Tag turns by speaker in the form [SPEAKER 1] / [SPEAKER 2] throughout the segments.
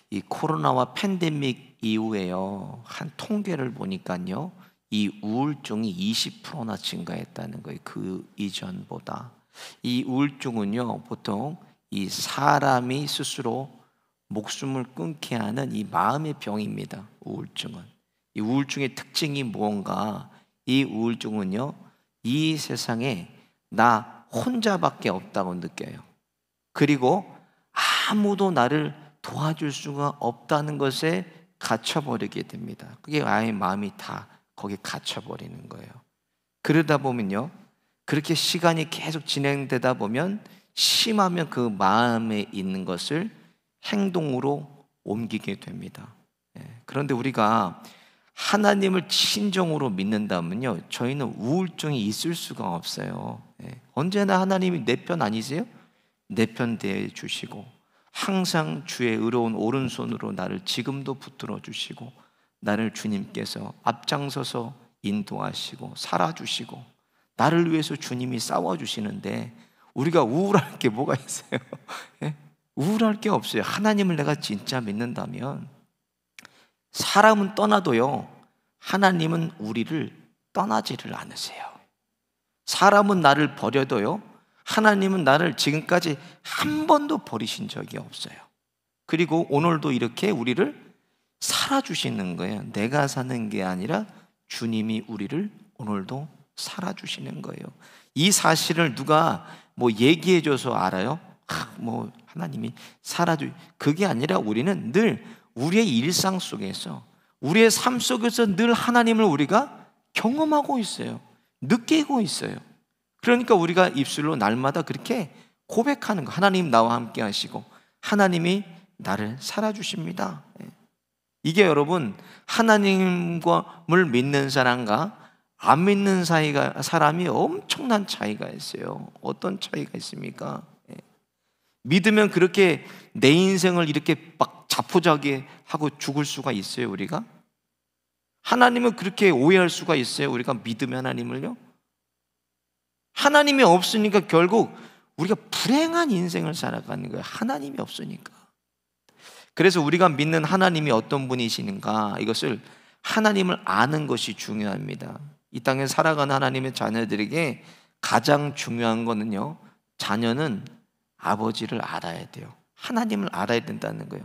[SPEAKER 1] 이 코로나와 팬데믹 이후에요, 한 통계를 보니까요, 이 우울증이 20%나 증가했다는 거예요. 그 이전보다. 이 우울증은요, 보통 이 사람이 스스로 목숨을 끊게 하는 이 마음의 병입니다. 우울증은. 이 우울증의 특징이 무언가? 이 우울증은요, 이 세상에 나 혼자밖에 없다고 느껴요. 그리고 아무도 나를 도와줄 수가 없다는 것에 갇혀버리게 됩니다. 그게 아예 마음이 다 거기에 갇혀버리는 거예요. 그러다 보면요, 그렇게 시간이 계속 진행되다 보면 심하면 그 마음에 있는 것을 행동으로 옮기게 됩니다. 그런데 우리가 하나님을 진정으로 믿는다면요, 저희는 우울증이 있을 수가 없어요. 언제나 하나님이 내 편 아니세요? 내 편 대해 주시고 항상 주의 의로운 오른손으로 나를 지금도 붙들어 주시고 나를 주님께서 앞장서서 인도하시고 살아주시고 나를 위해서 주님이 싸워주시는데 우리가 우울할 게 뭐가 있어요? 우울할 게 없어요. 하나님을 내가 진짜 믿는다면 사람은 떠나도요, 하나님은 우리를 떠나지를 않으세요. 사람은 나를 버려도요, 하나님은 나를 지금까지 한 번도 버리신 적이 없어요. 그리고 오늘도 이렇게 우리를 살아주시는 거예요. 내가 사는 게 아니라 주님이 우리를 오늘도 살아주시는 거예요. 이 사실을 누가 뭐 얘기해줘서 알아요? 뭐 하나님이 그게 아니라 우리는 늘 우리의 일상 속에서, 우리의 삶 속에서 늘 하나님을 우리가 경험하고 있어요. 느끼고 있어요. 그러니까 우리가 입술로 날마다 그렇게 고백하는 거. 하나님 나와 함께 하시고 하나님이 나를 살아주십니다. 이게 여러분, 하나님을 믿는 사람과 안 믿는 사람이 엄청난 차이가 있어요. 어떤 차이가 있습니까? 믿으면 그렇게 내 인생을 이렇게 막 자포자기 하고 죽을 수가 있어요, 우리가? 하나님을 그렇게 오해할 수가 있어요, 우리가 믿으면 하나님을요? 하나님이 없으니까 결국 우리가 불행한 인생을 살아가는 거예요. 하나님이 없으니까. 그래서 우리가 믿는 하나님이 어떤 분이시는가, 이것을 하나님을 아는 것이 중요합니다. 이 땅에 살아가는 하나님의 자녀들에게 가장 중요한 거는요, 자녀는 아버지를 알아야 돼요. 하나님을 알아야 된다는 거예요.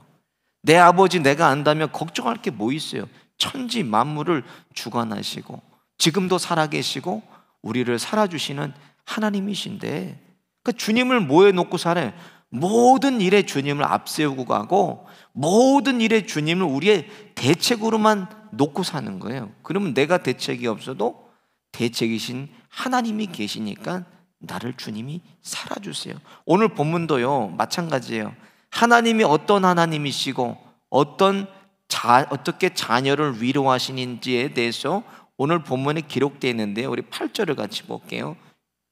[SPEAKER 1] 내 아버지 내가 안다면 걱정할 게 뭐 있어요? 천지 만물을 주관하시고 지금도 살아계시고 우리를 살아주시는 하나님이신데, 그러니까 주님을 뭐에 놓고 살아요? 모든 일에 주님을 앞세우고 가고 모든 일에 주님을 우리의 대책으로만 놓고 사는 거예요. 그러면 내가 대책이 없어도 대책이신 하나님이 계시니까 나를 주님이 살아주세요. 오늘 본문도요, 마찬가지예요. 하나님이 어떤 하나님이시고 어떻게 자녀를 위로하시는지에 대해서 오늘 본문에 기록되어 있는데요, 우리 8절을 같이 볼게요.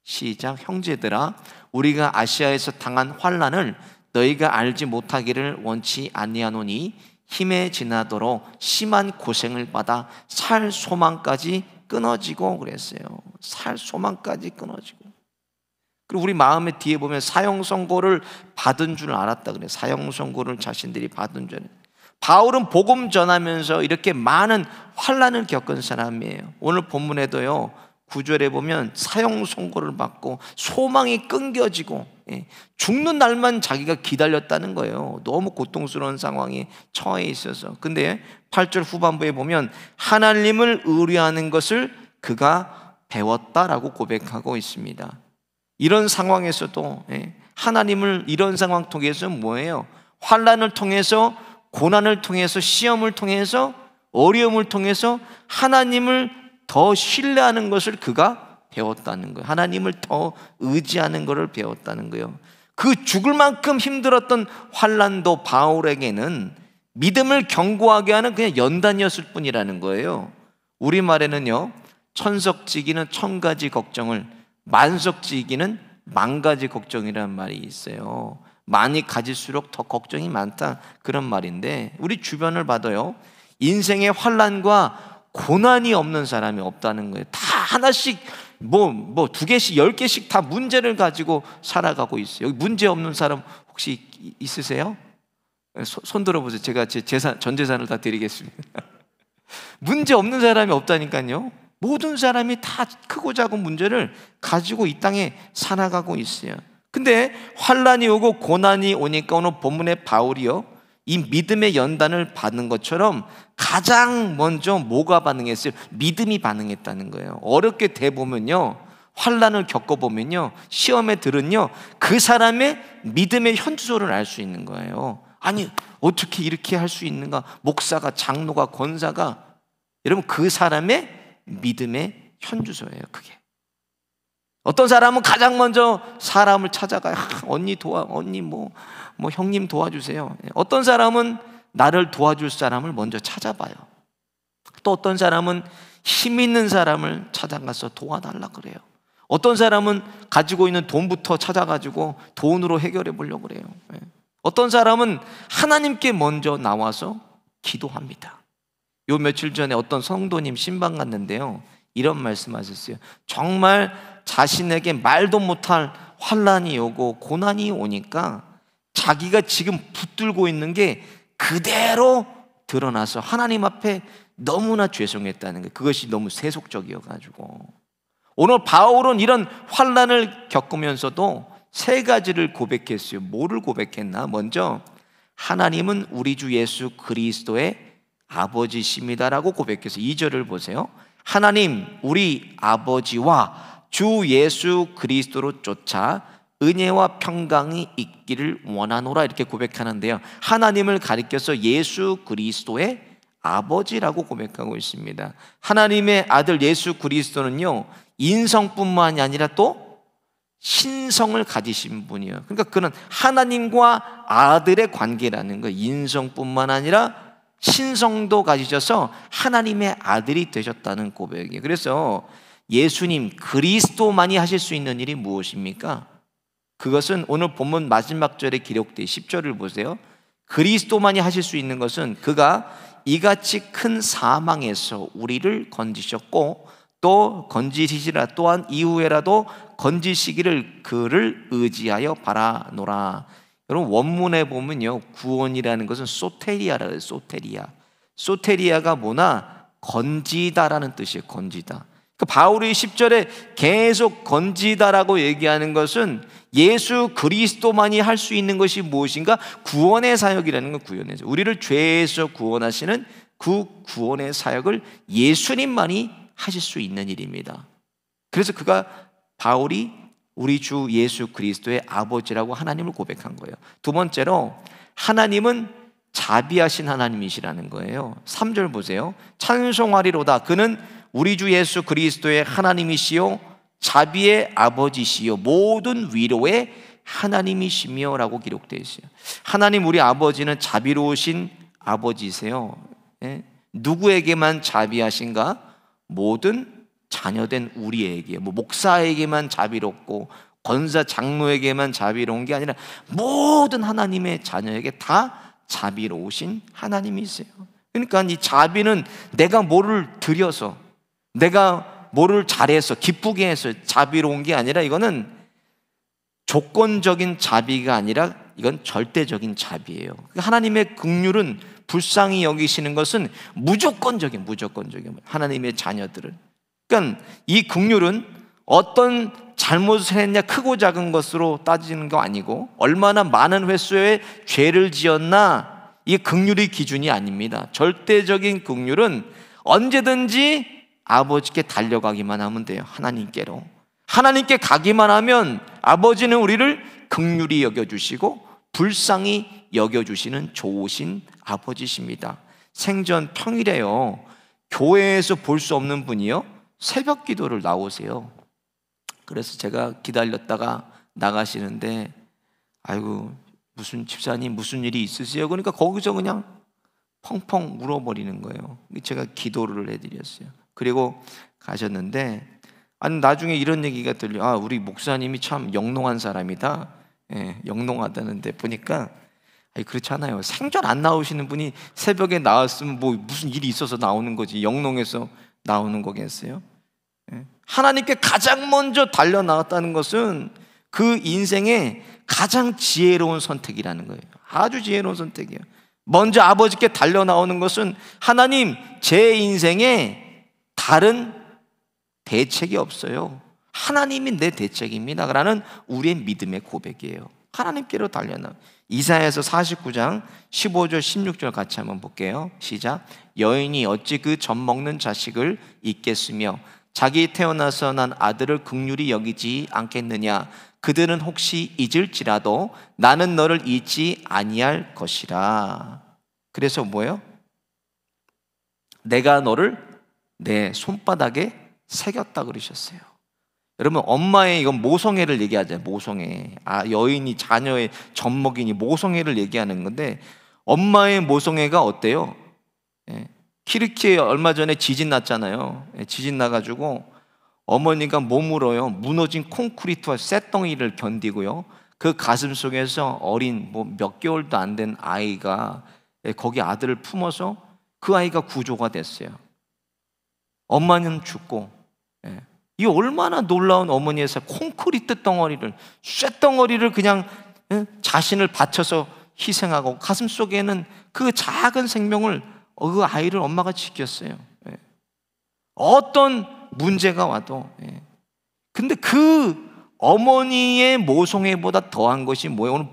[SPEAKER 1] 시작. 형제들아, 우리가 아시아에서 당한 환난을 너희가 알지 못하기를 원치 아니하노니 힘에 지나도록 심한 고생을 받아 살 소망까지 끊어지고 그랬어요. 살 소망까지 끊어지고. 그리고 우리 마음의 뒤에 보면 사형 선고를 받은 줄 알았다 그래요. 사형 선고를 자신들이 받은 줄. 바울은 복음 전하면서 이렇게 많은 환난을 겪은 사람이에요. 오늘 본문에도요, 9절에 보면 사형 선고를 받고 소망이 끊겨지고 죽는 날만 자기가 기다렸다는 거예요. 너무 고통스러운 상황에 처해 있어서. 근데 8절 후반부에 보면 하나님을 의뢰하는 것을 그가 배웠다라고 고백하고 있습니다. 이런 상황에서도 하나님을, 이런 상황 통해서 뭐예요? 환난을 통해서, 고난을 통해서, 시험을 통해서, 어려움을 통해서 하나님을 더 신뢰하는 것을 그가 배웠다는 거예요. 하나님을 더 의지하는 것을 배웠다는 거예요. 그 죽을 만큼 힘들었던 환난도 바울에게는 믿음을 견고하게 하는 그냥 연단이었을 뿐이라는 거예요. 우리말에는요, 천석지기는 천 가지 걱정을, 만석지기는 만 가지 걱정이라는 말이 있어요. 많이 가질수록 더 걱정이 많다, 그런 말인데 우리 주변을 봐도요, 인생의 환난과 고난이 없는 사람이 없다는 거예요. 다 하나씩 뭐 두 개씩 10개씩 다 문제를 가지고 살아가고 있어요. 여기 문제 없는 사람 혹시 있으세요? 손 들어보세요. 제가 제 전 재산을 다 드리겠습니다. 문제 없는 사람이 없다니까요. 모든 사람이 다 크고 작은 문제를 가지고 이 땅에 살아가고 있어요. 근데 환란이 오고 고난이 오니까 오늘 본문의 바울이요, 이 믿음의 연단을 받는 것처럼 가장 먼저 뭐가 반응했어요? 믿음이 반응했다는 거예요. 어렵게 돼보면요, 환란을 겪어보면요, 시험에 들은요, 그 사람의 믿음의 현주소를 알 수 있는 거예요. 아니, 어떻게 이렇게 할 수 있는가? 목사가, 장로가, 권사가, 여러분, 그 사람의 믿음의 현주소예요. 그게. 어떤 사람은 가장 먼저 사람을 찾아가요. 언니 형님 도와주세요. 어떤 사람은 나를 도와줄 사람을 먼저 찾아봐요. 또 어떤 사람은 힘 있는 사람을 찾아가서 도와달라 그래요. 어떤 사람은 가지고 있는 돈부터 찾아가지고 돈으로 해결해 보려고 그래요. 어떤 사람은 하나님께 먼저 나와서 기도합니다. 요 며칠 전에 어떤 성도님 신방 갔는데요, 이런 말씀하셨어요. 정말 자신에게 말도 못할 환란이 오고 고난이 오니까 자기가 지금 붙들고 있는 게 그대로 드러나서 하나님 앞에 너무나 죄송했다는 거예요. 그것이 너무 세속적이어가지고. 오늘 바울은 이런 환란을 겪으면서도 세 가지를 고백했어요. 뭐를 고백했나? 먼저 하나님은 우리 주 예수 그리스도의 아버지십니다라고 고백해서 2절을 보세요. 하나님 우리 아버지와 주 예수 그리스도로 쫓아 은혜와 평강이 있기를 원하노라, 이렇게 고백하는데요, 하나님을 가리켜서 예수 그리스도의 아버지라고 고백하고 있습니다. 하나님의 아들 예수 그리스도는요, 인성뿐만이 아니라 또 신성을 가지신 분이에요. 그러니까 그는 하나님과 아들의 관계라는 거예요. 인성뿐만 아니라 신성도 가지셔서 하나님의 아들이 되셨다는 고백이에요. 그래서 예수님 그리스도만이 하실 수 있는 일이 무엇입니까? 그것은 오늘 본문 마지막 절에 기록된 10절을 보세요. 그리스도만이 하실 수 있는 것은 그가 이같이 큰 사망에서 우리를 건지셨고 또 건지시리라, 또한 이후에라도 건지시기를 그를 의지하여 바라노라. 여러분, 원문에 보면요, 구원이라는 것은 소테리아라 해요. 소테리아가 뭐나 건지다라는 뜻이에요. 건지다. 그러니까 바울이 10절에 계속 건지다라고 얘기하는 것은 예수 그리스도만이 할 수 있는 것이 무엇인가? 구원의 사역이라는 건 구원의 사역. 우리를 죄에서 구원하시는 그 구원의 사역을 예수님만이 하실 수 있는 일입니다. 그래서 바울이 우리 주 예수 그리스도의 아버지라고 하나님을 고백한 거예요. 두 번째로 하나님은 자비하신 하나님이시라는 거예요. 3절 보세요. 찬송하리로다 그는 우리 주 예수 그리스도의 하나님이시요 자비의 아버지시요 모든 위로의 하나님이시며 라고 기록되어 있어요. 하나님 우리 아버지는 자비로우신 아버지세요. 누구에게만 자비하신가? 모든 자녀된 우리에게, 목사에게만 자비롭고 권사 장로에게만 자비로운 게 아니라 모든 하나님의 자녀에게 다 자비로우신 하나님이세요. 그러니까 이 자비는 내가 뭐를 드려서, 내가 뭐를 잘해서 기쁘게 해서 자비로운 게 아니라, 이거는 조건적인 자비가 아니라 이건 절대적인 자비예요. 하나님의 긍휼은 불쌍히 여기시는 것은 무조건적인 하나님의 자녀들을. 그러니까 이 긍휼은 어떤 잘못을 했냐 크고 작은 것으로 따지는 거 아니고 얼마나 많은 횟수의 죄를 지었나, 이 긍휼의 기준이 아닙니다. 절대적인 긍휼은 언제든지 아버지께 달려가기만 하면 돼요. 하나님께 가기만 하면 아버지는 우리를 긍휼히 여겨주시고 불쌍히 여겨주시는 좋으신 아버지십니다. 생전 평일에요, 교회에서 볼 수 없는 분이요, 새벽 기도를 나오세요. 그래서 제가 기다렸다가 나가시는데, 아이고 무슨 집사님 무슨 일이 있으세요? 그러니까 거기서 그냥 펑펑 울어버리는 거예요. 제가 기도를 해드렸어요. 그리고 가셨는데, 아니 나중에 이런 얘기가 들려. 우리 목사님이 참 영롱한 사람이다. 영롱하다는데 보니까 그렇잖아요. 생전 안 나오시는 분이 새벽에 나왔으면 뭐 무슨 일이 있어서 나오는 거지, 영롱해서 나오는 거겠어요? 하나님께 가장 먼저 달려 나왔다는 것은 그 인생의 가장 지혜로운 선택이라는 거예요. 아주 지혜로운 선택이에요. 먼저 아버지께 달려 나오는 것은 하나님, 제 인생에 다른 대책이 없어요. 하나님이 내 대책입니다 라는 우리의 믿음의 고백이에요. 하나님께로 달려나. 이사야서 49장 15절 16절 같이 한번 볼게요. 시작. 여인이 어찌 그 젖 먹는 자식을 잊겠으며 자기 태어나서 난 아들을 긍휼히 여기지 않겠느냐. 그들은 혹시 잊을지라도 나는 너를 잊지 아니할 것이라. 그래서 뭐예요? 내가 너를 내 손바닥에 새겼다 그러셨어요. 여러분, 엄마의 이건 모성애를 얘기하잖아요. 모성애. 여인이 자녀의 젖먹이니 모성애를 얘기하는 건데, 엄마의 모성애가 어때요? 키르키에 얼마 전에 지진 났잖아요. 지진 나가지고 어머니가 몸으로요 무너진 콘크리트와 쇳덩이를 견디고요, 그 가슴 속에서 어린 몇 개월도 안 된 아이가 거기 아들을 품어서 그 아이가 구조가 됐어요. 엄마는 죽고. 이 얼마나 놀라운 어머니의 콘크리트 덩어리를, 쇳덩어리를 그냥 자신을 바쳐서 희생하고 가슴 속에는 그 작은 생명을, 그 아이를 엄마가 지켰어요. 어떤 문제가 와도. 근데 그 어머니의 모성애보다 더한 것이 뭐예요? 오늘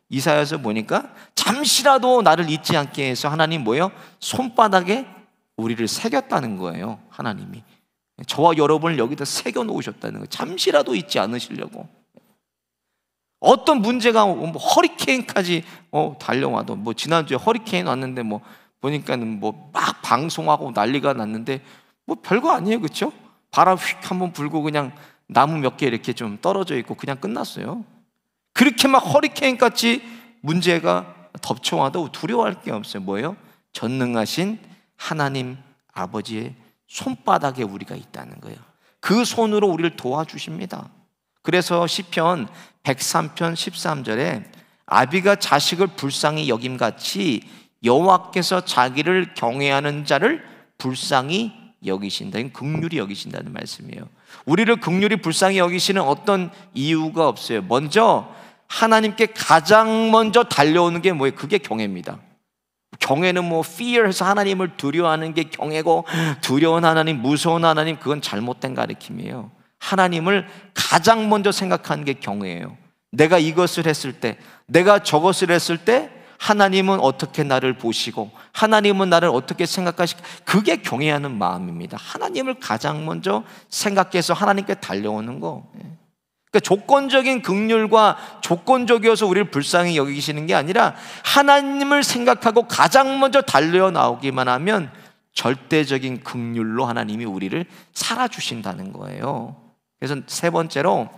[SPEAKER 1] 이사야서 보니까 잠시라도 나를 잊지 않게 해서 하나님 뭐예요? 손바닥에 우리를 새겼다는 거예요. 하나님이 저와 여러분을 여기다 새겨 놓으셨다는 거예요. 잠시라도 잊지 않으시려고. 어떤 문제가 허리케인까지 달려와도, 지난주에 허리케인 왔는데 보니까는 막 방송하고 난리가 났는데 별거 아니에요, 그렇죠? 바람 휙 한번 불고 그냥 나무 몇 개 이렇게 좀 떨어져 있고 그냥 끝났어요. 그렇게 막 허리케인 같이 문제가 덮쳐와도 두려워할 게 없어요. 뭐예요? 전능하신 하나님 아버지의 손바닥에 우리가 있다는 거예요. 그 손으로 우리를 도와주십니다. 그래서 시편 103편 13절에 아비가 자식을 불쌍히 여김같이 여호와께서 자기를 경외하는 자를 불쌍히 여기신다. 긍휼히 여기신다는 말씀이에요. 우리를 긍휼히 불쌍히 여기시는 어떤 이유가 없어요. 먼저 하나님께 가장 먼저 달려오는 게 뭐예요? 그게 경외입니다. 경외는 fear 해서 하나님을 두려워하는 게 경외고, 두려운 하나님, 무서운 하나님, 그건 잘못된 가르침이에요. 하나님을 가장 먼저 생각하는 게 경외예요. 내가 이것을 했을 때, 내가 저것을 했을 때 하나님은 어떻게 나를 보시고 하나님은 나를 어떻게 생각하시고, 그게 경외하는 마음입니다. 하나님을 가장 먼저 생각해서 하나님께 달려오는 거. 그러니까 조건적인 긍휼과 조건적이어서 우리를 불쌍히 여기시는 게 아니라 하나님을 생각하고 가장 먼저 달려 나오기만 하면 절대적인 긍휼로 하나님이 우리를 살아주신다는 거예요. 그래서 세 번째로,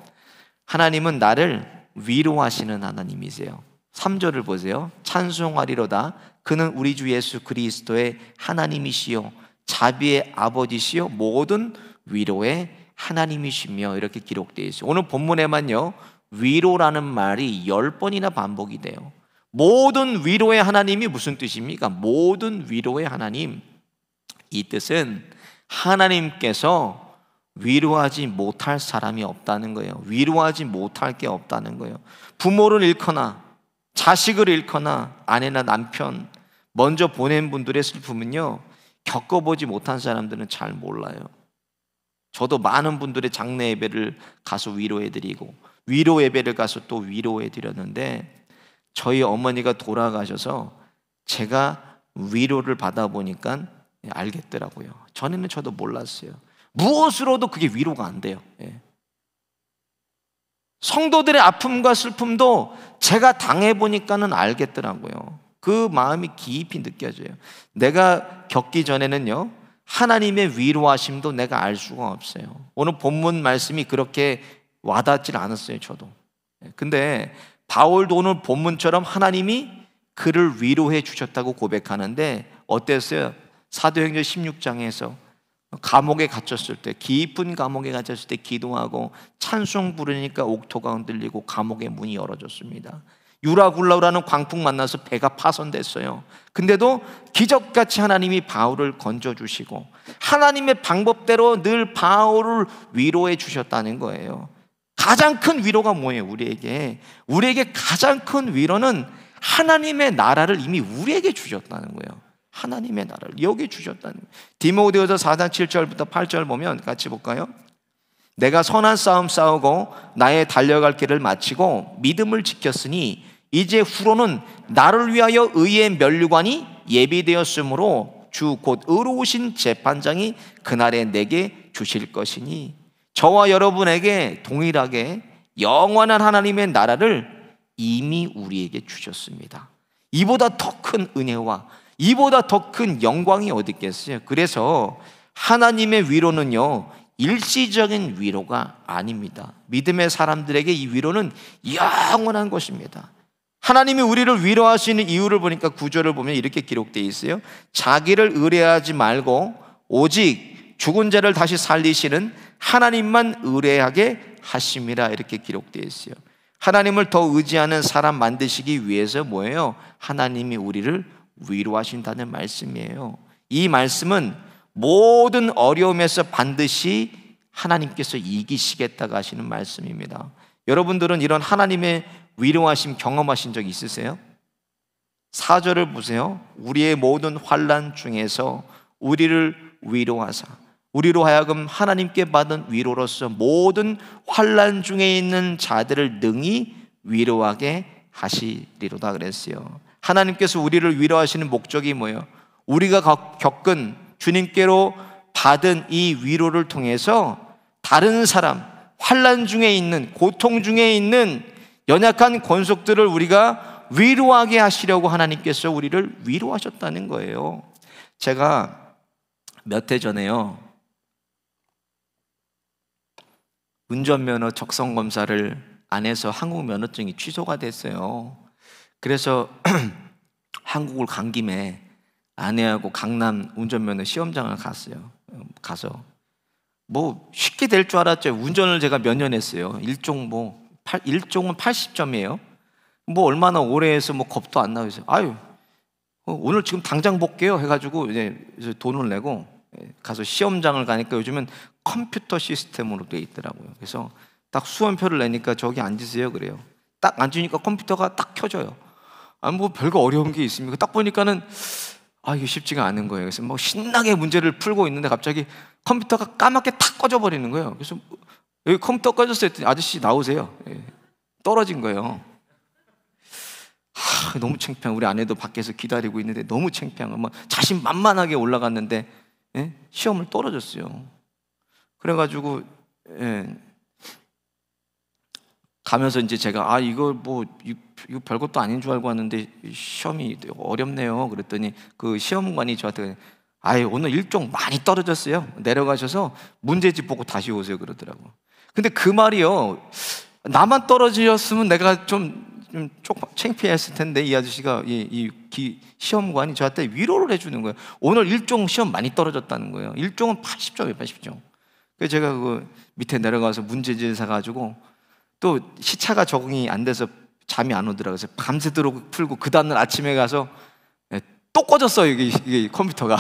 [SPEAKER 1] 하나님은 나를 위로하시는 하나님이세요. 3절을 보세요. 찬송하리로다. 그는 우리 주 예수 그리스도의 하나님이시요 자비의 아버지시요 모든 위로의 하나님이시며, 이렇게 기록되어 있어요. 오늘 본문에만요 위로라는 말이 10번이나 반복이 돼요. 모든 위로의 하나님이 무슨 뜻입니까? 모든 위로의 하나님. 이 뜻은 하나님께서 위로하지 못할 사람이 없다는 거예요. 위로하지 못할 게 없다는 거예요. 부모를 잃거나 자식을 잃거나 아내나 남편 먼저 보낸 분들의 슬픔은요 겪어보지 못한 사람들은 잘 몰라요. 저도 많은 분들의 장례 예배를 가서 위로해드리고 위로 예배를 가서 또 위로해드렸는데, 저희 어머니가 돌아가셔서 제가 위로를 받아보니까 알겠더라고요. 전에는 저도 몰랐어요. 무엇으로도 그게 위로가 안 돼요. 성도들의 아픔과 슬픔도 제가 당해보니까는 알겠더라고요. 그 마음이 깊이 느껴져요. 내가 겪기 전에는요 하나님의 위로하심도 내가 알 수가 없어요. 오늘 본문 말씀이 그렇게 와닿질 않았어요, 저도. 근데 바울도 오늘 본문처럼 하나님이 그를 위로해 주셨다고 고백하는데, 어땠어요? 사도행전 16장에서 감옥에 갇혔을 때, 깊은 감옥에 갇혔을 때 기도하고 찬송 부르니까 옥토가 흔들리고 감옥의 문이 열어졌습니다. 유라굴라라는 광풍 만나서 배가 파손됐어요. 근데도 기적같이 하나님이 바울을 건져주시고 하나님의 방법대로 늘 바울을 위로해 주셨다는 거예요. 가장 큰 위로가 뭐예요? 우리에게 가장 큰 위로는 하나님의 나라를 이미 우리에게 주셨다는 거예요. 하나님의 나라를 여기 주셨다는 거예요. 디모데후서 4장 7절부터 8절 보면 같이 볼까요? 내가 선한 싸움 싸우고 나의 달려갈 길을 마치고 믿음을 지켰으니 이제 후로는 나를 위하여 의의 면류관이 예비되었으므로 주 곧 의로우신 재판장이 그날에 내게 주실 것이니, 저와 여러분에게 동일하게 영원한 하나님의 나라를 이미 우리에게 주셨습니다. 이보다 더 큰 은혜와 이보다 더 큰 영광이 어디 있겠어요? 그래서 하나님의 위로는요, 일시적인 위로가 아닙니다. 믿음의 사람들에게 이 위로는 영원한 것입니다. 하나님이 우리를 위로하시는 이유를 보니까 구절을 보면 이렇게 기록되어 있어요. 자기를 의뢰하지 말고 오직 죽은 자를 다시 살리시는 하나님만 의뢰하게 하심이라, 이렇게 기록되어 있어요. 하나님을 더 의지하는 사람 만드시기 위해서 뭐예요? 하나님이 우리를 위로하신다는 말씀이에요. 이 말씀은 모든 어려움에서 반드시 하나님께서 이기시겠다고 하시는 말씀입니다. 여러분들은 이런 하나님의 위로하심 경험하신 적 있으세요? 4절을 보세요. 우리의 모든 환난 중에서 우리를 위로하사 우리로 하여금 하나님께 받은 위로로서 모든 환난 중에 있는 자들을 능히 위로하게 하시리로다 그랬어요. 하나님께서 우리를 위로하시는 목적이 뭐예요? 우리가 겪은 주님께로 받은 이 위로를 통해서 다른 사람, 환난 중에 있는, 고통 중에 있는 연약한 권속들을 우리가 위로하게 하시려고 하나님께서 우리를 위로하셨다는 거예요. 제가 몇 해 전에요, 운전면허 적성검사를 안 해서 한국 면허증이 취소가 됐어요. 그래서 한국을 간 김에 아내하고 강남 운전면허 시험장을 갔어요. 가서 뭐 쉽게 될 줄 알았죠. 운전을 제가 몇 년 했어요. 일종은 80점이에요. 뭐 얼마나 오래 해서 뭐 겁도 안 나고 해서 오늘 지금 당장 볼게요 해가지고 이제 돈을 내고 가서 시험장을 가니까 요즘은 컴퓨터 시스템으로 돼 있더라고요. 그래서 딱 수험표를 내니까 저기 앉으세요 그래요. 딱 앉으니까 컴퓨터가 딱 켜져요. 뭐 별거 어려운 게 있습니까? 딱 보니까는 이게 쉽지가 않은 거예요. 그래서 뭐 신나게 문제를 풀고 있는데 갑자기 컴퓨터가 까맣게 탁 꺼져버리는 거예요. 그래서 여기 컴퓨터 꺼졌어요 했더니 아저씨 나오세요. 떨어진 거예요. 너무 창피한, 우리 아내도 밖에서 기다리고 있는데 너무 창피한 거, 자신만만하게 올라갔는데 시험을 떨어졌어요. 그래가지고 가면서 이제 제가 이거 별것도 아닌 줄 알고 왔는데 시험이 어렵네요. 그랬더니 그 시험관이 저한테 오늘 일종 많이 떨어졌어요. 내려가셔서 문제집 보고 다시 오세요 그러더라고. 근데 그 말이요, 나만 떨어지셨으면 내가 좀 창피했을 텐데 이 아저씨가 시험관이 저한테 위로를 해주는 거예요. 오늘 일종 시험 많이 떨어졌다는 거예요. 일종은 80점이에요, 80점. 그래서 제가 그 밑에 내려가서 문제지를 사가지고, 또 시차가 적응이 안 돼서 잠이 안 오더라고요. 그래서 밤새도록 풀고 그 다음날 아침에 가서 또 꺼졌어요 이게 컴퓨터가.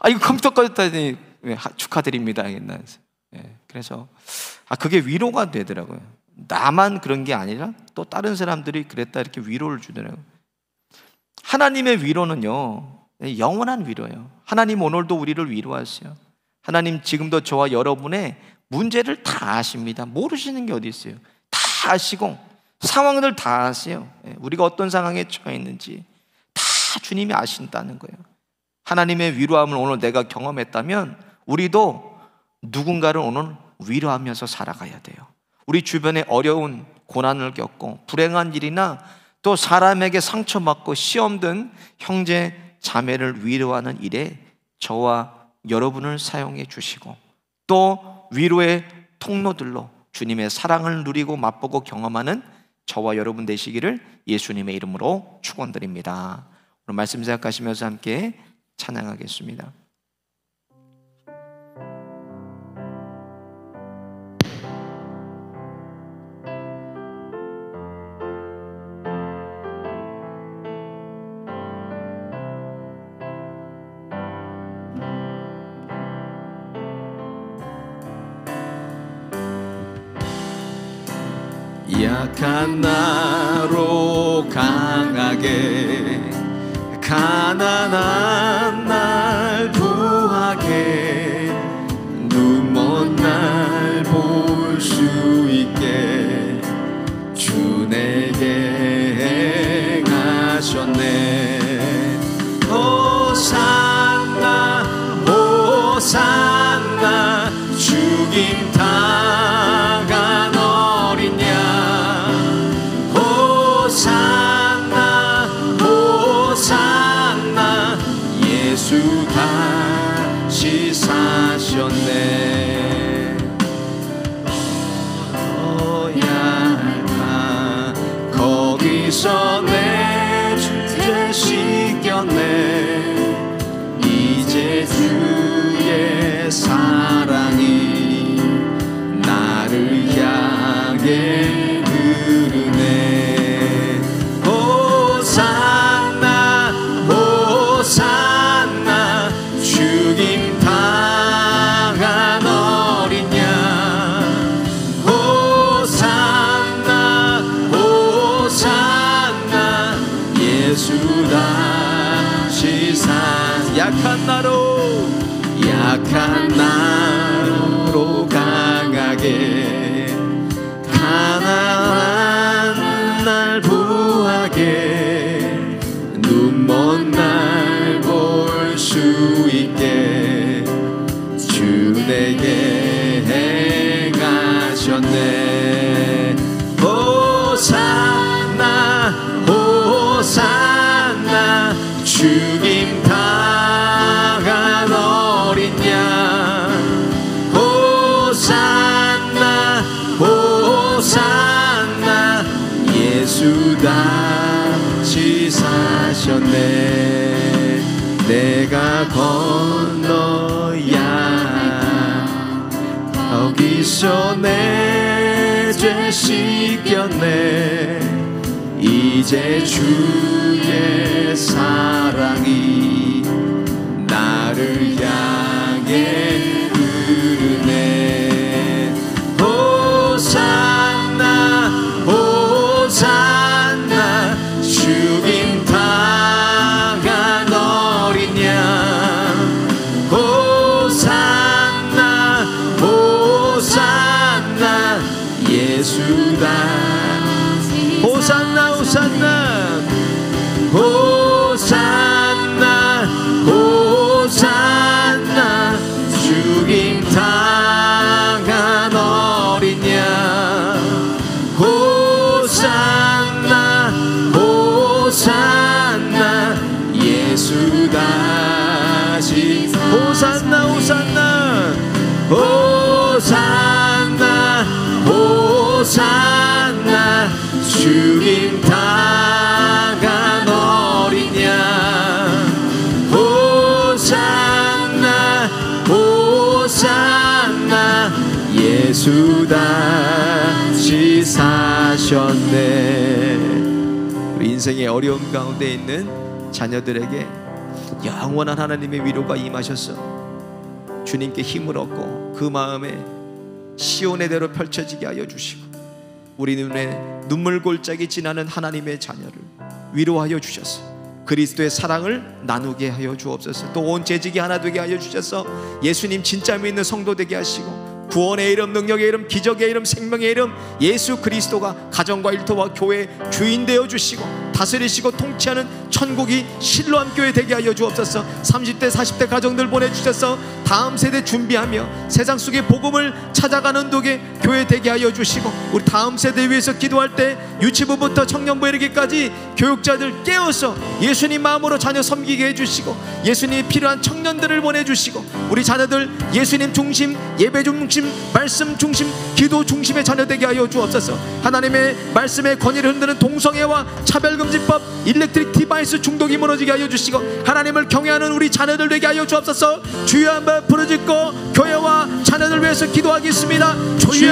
[SPEAKER 1] 이거 컴퓨터 꺼졌다니 축하드립니다. 그래서 그게 위로가 되더라고요. 나만 그런 게 아니라 또 다른 사람들이 그랬다 이렇게 위로를 주더라고요. 하나님의 위로는요, 영원한 위로예요. 하나님 오늘도 우리를 위로하세요. 하나님 지금도 저와 여러분의 문제를 다 아십니다. 모르시는 게 어디 있어요? 다 아시고 상황들 다 아세요. 우리가 어떤 상황에 처해 있는지 다 주님이 아신다는 거예요. 하나님의 위로함을 오늘 내가 경험했다면 우리도 누군가를 오늘 위로하면서 살아가야 돼요. 우리 주변에 어려운 고난을 겪고 불행한 일이나 또 사람에게 상처받고 시험 든 형제 자매를 위로하는 일에 저와 여러분을 사용해 주시고, 또 위로의 통로들로 주님의 사랑을 누리고 맛보고 경험하는 저와 여러분 되시기를 예수님의 이름으로 축원드립니다. 오늘 말씀 생각하시면서 함께 찬양하겠습니다. 약한 나로 강하게 가난한 날 구하게 눈먼 날 볼 수 있게 주 내게 행하셨네. 호산나 호산나 죽임 당한 어린 양 호산나 호산나 예수 다시 사셨네. 거기서 내 죄 씻겼네. 이제 주의 사랑이 나를 향해 흐르네. 호산나 호산나 죽임 당한 어린 양 호산나 호산나 예수 다시 약한 나로 강하게 가난한 날 부하게 눈먼 날 볼 수 있게 주 내게 행하셨네. 호산나 호산나 죽임 당한 어린 양 호산나 호산나 예수 다시 사셨네. 내가 건너야 거기서 내 죄 씻겼네. 이제 주의 사랑이 나를 향해 흐르네. 호산나 호산나 죽임 당한 어린 양 호산나 호산나 예수 다시 호산나 호산나 호산나 호산나 죽임 당한 어린 양 호산나 호산나 예수 다시 호산나 호산나 호산나 호산나 죽임 당한 어린 양 호산나 호산나 예수 다시 사셨네. 우리 인생의 어려움 가운데 있는 자녀들에게 영원한 하나님의 위로가 임하셔서 주님께 힘을 얻고 그 마음에 시온의 대로 펼쳐지게 하여 주시고 우리 눈에 눈물 골짜기 지나는 하나님의 자녀를 위로하여 주셔서 그리스도의 사랑을 나누게 하여 주옵소서. 또 온 재직이 하나 되게 하여 주셔서 예수님 진짜 믿는 성도 되게 하시고 구원의 이름, 능력의 이름, 기적의 이름, 생명의 이름 예수 그리스도가 가정과 일터와 교회의 주인 되어 주시고 다스리시고 통치하는 천국이 실로암 교회 되게 하여 주옵소서. 30대 40대 가정들 보내주셔서 다음 세대 준비하며 세상 속의 복음을 찾아가는 독의 교회 되게 하여 주시고 우리 다음 세대 위해서 기도할 때 유치부부터 청년부에 이르기까지 교육자들 깨워서 예수님 마음으로 자녀 섬기게 해주시고 예수님이 필요한 청년들을 보내주시고 우리 자녀들 예수님 중심, 예배 중심, 말씀 중심, 기도 중심의 자녀 되게 하여 주옵소서. 하나님의 말씀의 권위를 흔드는 동성애와 차별금지법, 일렉트릭 디바이스 중독이 무너지게 하여 주시고 하나님을 경외하는 우리 자녀들 되게 하여 주옵소서. 주여 한번 부르짖고 교회와 자녀들 위해서 기도하겠습니다. 주여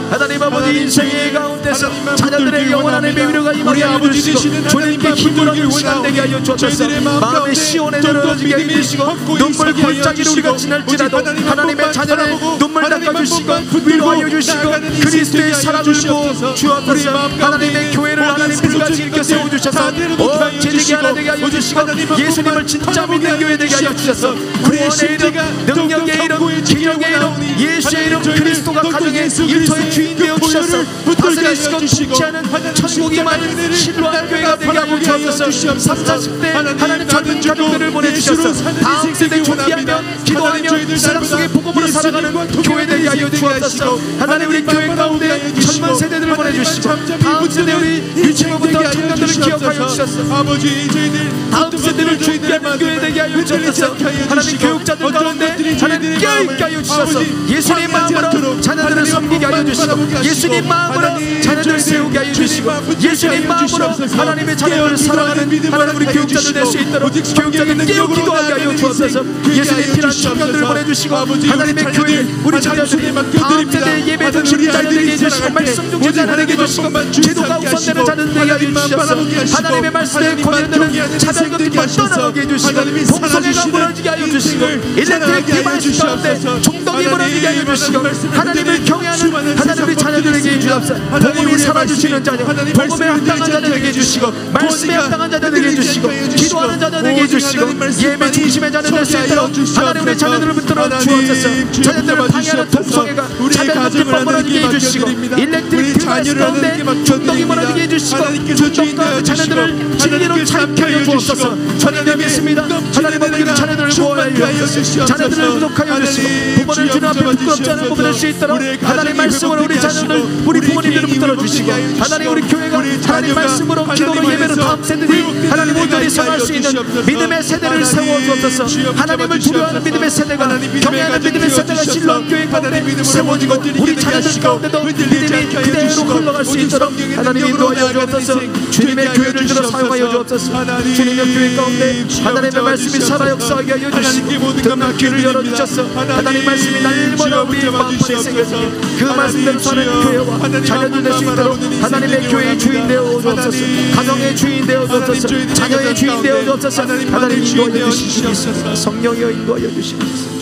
[SPEAKER 1] 하나님 아버지 인생의 가운데서 자녀들의 영원한 위로가 임하여 주시고 주님께 힘을 얻는 시간 되게 하여 주옵소서. 마음의 시온에 늘어지게 하여 주시고 눈물 골짜기로 우리가 지날지라도 하나님의 자녀의 눈물 닦아주시고 위로하여 주시고 그리스도의 사랑을 부어 주옵소서. 하나님의 교회를 하나님 불같이 일으켜 세워주셔서 온 재직이 하나 되게 하여 주시고 예수님을 진짜 믿는 교회 되게 하여 주셔서 구원의 이름, 능력의 이름, 기적의 이름, 예수의 이름, 그리스도가 가정의 일터의 주인 되어 주셔서 다스리시고 통치하는 천국이 많은 신로한 교회가 되게 하여 주옵소서. 3, 40대 하나님 젊은 가족들을 보내주셔서 다음 세대 준비하며 기도하며 세상 속의 복음으로 살아가는 교회 되게 하여 주옵소서. 하나님 우리 교회 가운데 젊은 세대들을 보내주시고 다음 세대 우리 유치부부터 청년들을 기억하여 주셔서
[SPEAKER 2] 아버지 저희들
[SPEAKER 1] 다음 세대를 준비하는 교회 되게 하여 주옵소서. 하나님 교육자들 가운데 하나님 깨어있게 하여 주셔서 예수님 마음으로 자녀들을 섬기게 하여 주시고 예수님 마음으로 자녀들을 세우게 하여 주시고 예수님 마음으로 하나님의 자녀들을 사랑하는 하나님 우리 교육자들 될 수 있도록 교육자들 깨어 기도하게 하여 주옵소서. 예수님 필요한 청년들을 보내주시고 하나님의 교회 우리 자녀들이 다음 세대 예배 중심 자녀 되게 해주시고 말씀 중심 자녀 되게 해주시고 제도가 우선되는 자녀 되게 해주셔서 하나님의 말씀에 권위되는 차별금지가 떠나가게 해주시고 동성애가 무너지게 하여 주시고 일렉트릭 디바이스 가운데 중독이 무너지게 하여 주시고 하나님을 경외하는 하나님의 자녀들에게 해주옵소서. 복음이 살아주시는 자녀, 복음에 합당한 자녀에게 해주시고 말씀에 합당한 자녀에게 해주시고 기도하는 자녀에게 해주시고 예배 중심의 자녀 될 수 있도록 하나님의 자녀들을 붙들어 주옵소서. 자녀들을 방해하는 동성애가 차별금지법 무너지게 해주시고 일렉트릭 디바이스 가운데 중독이 무너지게 해주시고 중독과 자녀들을 진리로 참게 하여 주옵소서. 주님 믿습니다. 하나님 아버지는 자녀들을 구원하여 주옵소서. 자녀들을 구속하여 주시고 부모를 주님 앞에 부끄럽지 않은 부모될 수 있도록 하나님 말씀으로 우리 자녀들 우리 부모님들을 붙들어 주시고 하나님 우리 교회가 하나님 말씀으로 기도로 예배로 다음 세대들이 하나님 온전히 성할 수 있는 믿음의 세대를 세워 주옵소서. 하나님을 두려워하는 믿음의 세대가 경외하는 믿음의 세대가 신로한 교회 가운데 세워지고 우리 자녀들 가운데도 믿음이 그대로 흘러갈 수 있도록 하나님 인도하여 주옵소서. 주님의 교회를 들어 사용하여 주옵소서. 주님의 교회 가운데 하나님의 말씀이 살아 역사하게 하여 주시고 듣는 귀를 열어주셔서 하나님 말씀이 날마다 우리 마음판에 새겨지게 그 말씀대로 사는 교회와 자녀들 될 수 있도록 하나님의 교회의 주인 되어 주옵소서. 가정의 주인 되어 주옵소서. 자녀의 주인 되어 주옵소서. 하나님 인도하여 주시옵소서. 성령이여 인도하여 주시옵소서.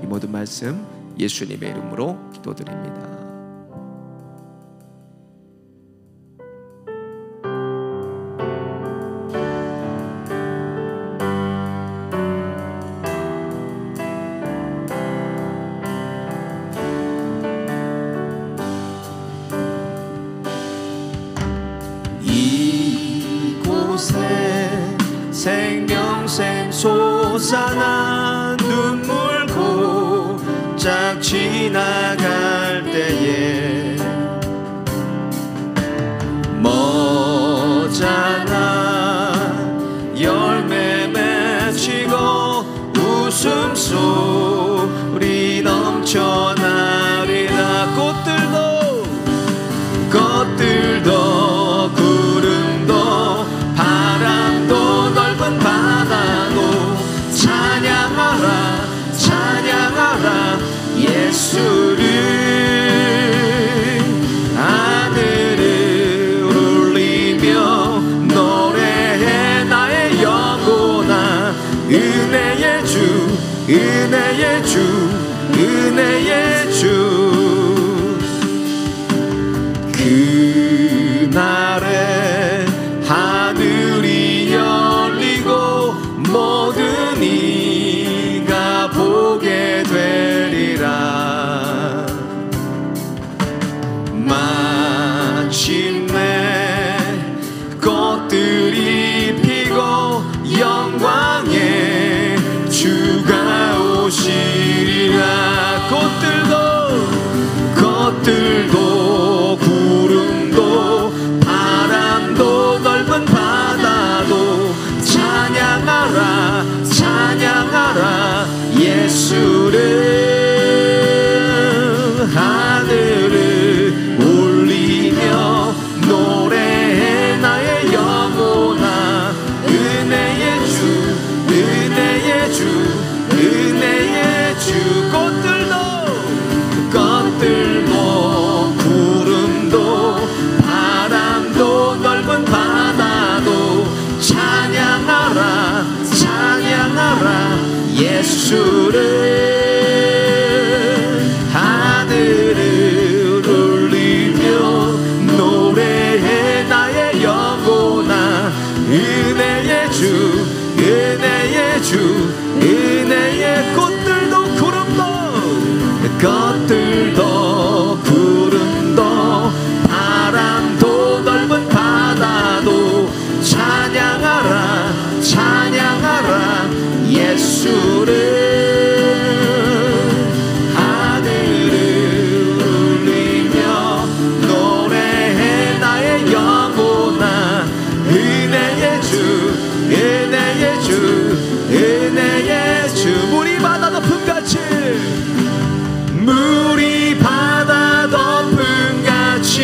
[SPEAKER 1] 이 모든 말씀 예수님의 이름으로 기도드립니다. 생명샘 솟아나 눈물 고짝 지나갈 때에 머잖아 열매 맺히고 웃음소리 넘쳐나리라. 꽃들도 구름도 바람도 넓은 바다도 찬양하라 찬양하라 예수를. 하늘을 울리며 노래해 나의 영혼아. 은혜의 주 은혜의 주 은혜의 주 예수를 하늘을 울리며 노래해 나의 영혼아. 은혜의 주 은혜의 주 은혜의 꽃들도 구름도 바람도 넓은 바다도 찬양하라 찬양하라 예수를. 하늘을 울리며 노래해 나의 영혼아. 은혜의 주 은혜의 주 은혜의 주. 물이 바다 덮음같이 물이 바다 덮음같이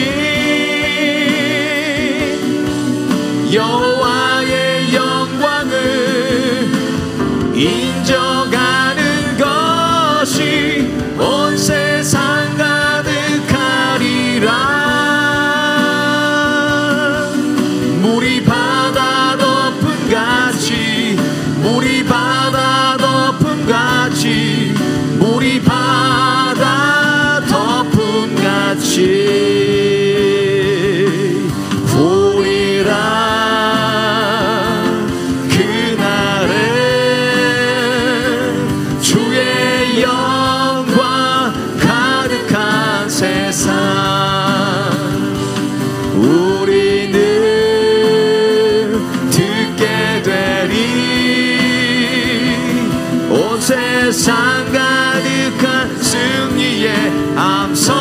[SPEAKER 1] 여호와의 영광을 인정하는 것이 온 세상 가득하리라. 물이 바다 덮음같이 물이 바다 덮음같이 물이 바다 덮음같이 보이라. 우리는 듣게 되리 온 세상 가득한 승리의 암송.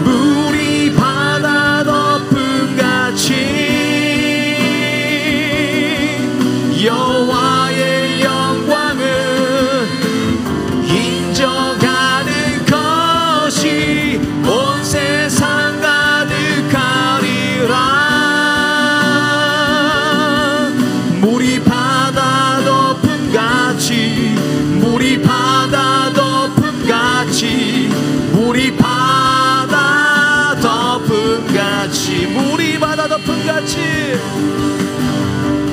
[SPEAKER 1] 물이 바다 덮음같이 여호와의 영광을 인정하는 것이 온 세상 가득하리라. 물이 바다 덮음같이 물이 바다 덮음같이 물이 바다 덮음같이 물이 바다 덮음같이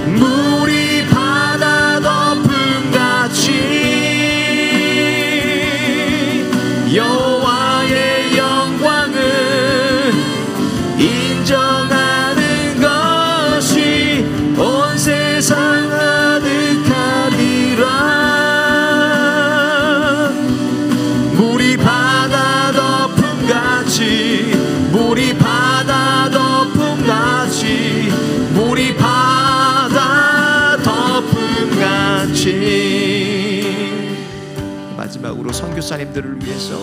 [SPEAKER 1] 물이 바다 덮음같이 여호와의 영광을 인정하는 것이 온 세상 가득하리라. 물이 바다 덮음같이 물이 바다 덮음같이 물이 바다 덮음같이. 마지막으로 선교사님들을 위해서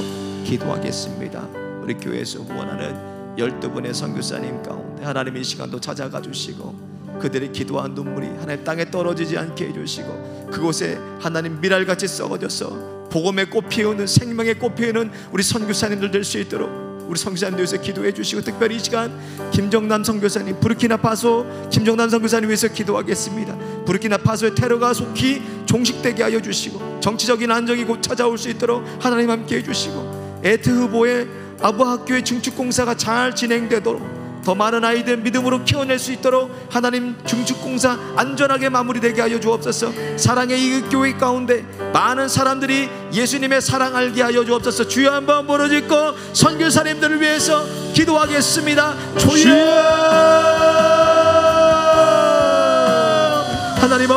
[SPEAKER 1] 기도하겠습니다. 우리 교회에서 후원하는 12분의 선교사님 가운데 하나님 이 시간도 찾아가 주시고 그들의 기도한 눈물이 하나님 땅에 떨어지지 않게 해주시고 그곳에 하나님 밀알같이 썩어져서 복음의 꽃 피우는 생명의 꽃 피우는 우리 선교사님들 될 수 있도록 우리 선교사님들 위해서 기도해 주시고 특별히 이 시간 김정남 선교사님 부르키나파소 김정남 선교사님 위해서 기도하겠습니다. 부르키나파소의 테러가 속히 종식되게 하여 주시고 정치적인 안정이 곧 찾아올 수 있도록 하나님 함께 해주시고 에트 후보의 아부학교의 증축공사가 잘 진행되도록 더 많은 아이들 믿음으로 키워낼 수 있도록 하나님 중축공사 안전하게 마무리되게 하여 주옵소서. 사랑의 이교회 가운데 많은 사람들이 예수님의 사랑 알게 하여 주옵소서. 주여 한번 부르짖고 선교사님들을 위해서 기도하겠습니다. 주여 하나님